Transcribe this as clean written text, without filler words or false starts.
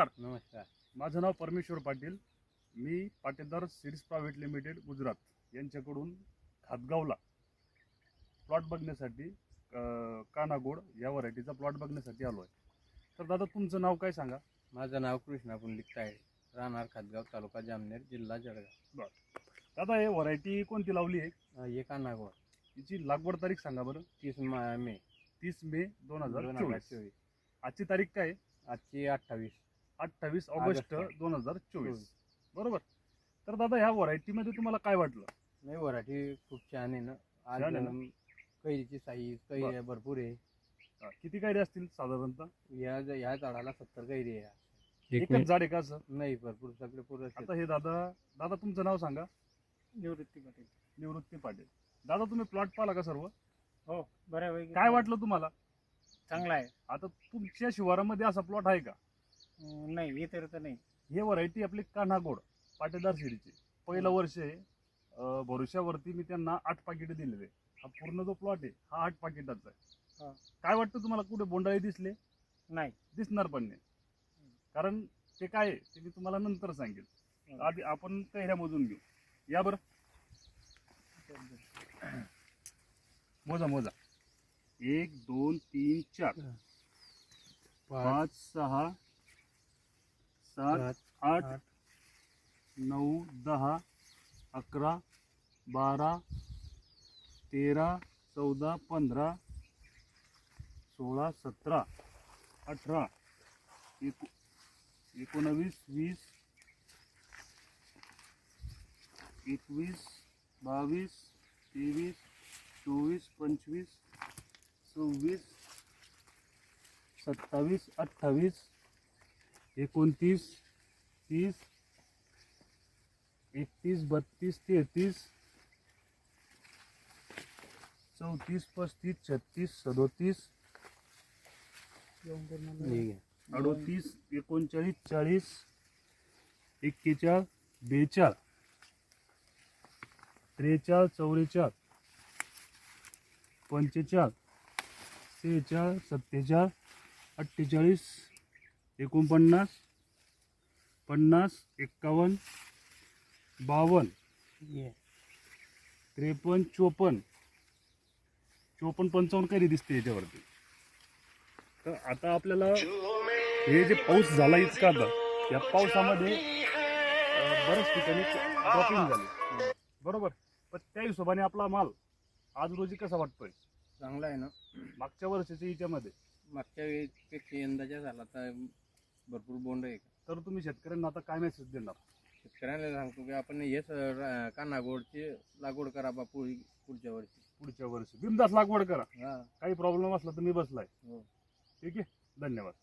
नमस्कार. माझं नाव परमेश्वर पाटील. मी पाटीलदार सीड्स प्रायव्हेट लिमिटेड गुजरात यांच्याकडून खातगावला प्लॉट बघण्यासाठी कानागोड या व्हरायटीचा प्लॉट बघण्यासाठी आलो आहे. तर दादा तुमचं नाव काय सांगा? माझं नाव कृष्णा पुंडलिक तायडे, राहणार खातगाव, तालुका जामनेर, जिल्हा जळगाव. दादा हे व्हरायटी कोणती लावली आहे? हे कानागोड. हिची लागवड तारीख सांगा बरं. 30 मे 30 मे 2024. 2024. आजची तारीख काय आहे? आजची 28 ऑगस्ट 2024. बरोबर. तर दादा ह्या व्हरायटीमध्ये तुम्हाला काय वाटलं? नाही, व्हरायटी खूप छान आहे ना. आज छान आहे ना? कैरीची साईज कैरी भरपूर आहे. किती कैरी असतील साधारणतः? या झाडाला 70 कैरी आहे. एकच झाड आहे का असं? नाही, भरपूर सगळे पूर्ण. आता हे दादा तुमचं नाव सांगा. निवृत्ती पाटील. निवृत्ती पाटील. दादा तुम्ही प्लॉट पाहिला का सर्व? हो, बऱ्यापैकी. काय वाटलं तुम्हाला? चांगला आहे. आता तुमच्या शिवारामध्ये असा प्लॉट आहे का? नाही, हे तर नाही. हे व्हरायटी आपली कान्हागोड पाटीलदार सीडची पहिलं वर्ष आहे. भरोश्यावरती मी त्यांना 8 पाकिटे दिलेले. हा पूर्ण जो प्लॉट आहे हा 8 पाकिटाचा आहे. हा. काय वाटतं तुम्हाला? कुठे बोंडाळी दिसले? नाही. दिसणार पण नाही. कारण ते काय आहे ते मी तुम्हाला नंतर सांगेल. आधी आपण कैऱ्या मोजून घेऊ. या बरं, मोजा 1 2 3 4 5 6 7 8 9 10 11 12 13 14 15 16 17 18 19 20 21 22 23 24 25 26 27 28 29 30 31 32 33 34 35 36 37 38 39 40 41 42 43 44 45 46 47 48 49 50 51 52 53 54 55 कैरी दिसते याच्यावरती. तर आता आपल्याला हे जे पाऊस झाला इतका आता या पावसामध्ये बऱ्याच ठिकाणी ड्रॉपिंग झाली. बरोबर. पण त्या हिशोबाने आपला माल आज रोजी कसा वाटतोय? चांगला आहे ना. मागच्या वर्षाच्या हिच्यामध्ये मागच्या वेळेपेक्षा यंदाच्या झाला तर भरपूर बोंड आहे. तर तुम्ही शेतकऱ्यांना आता काय मेसेज देणार? शेतकऱ्यांना सांगतो की आपण हेच कानागोडची लागवड करा बापू पुढच्या वर्षी. बिनधास्त लागवड करा. हा. काही प्रॉब्लेम असला तर मी बसलाय. हो. ठीक आहे. धन्यवाद.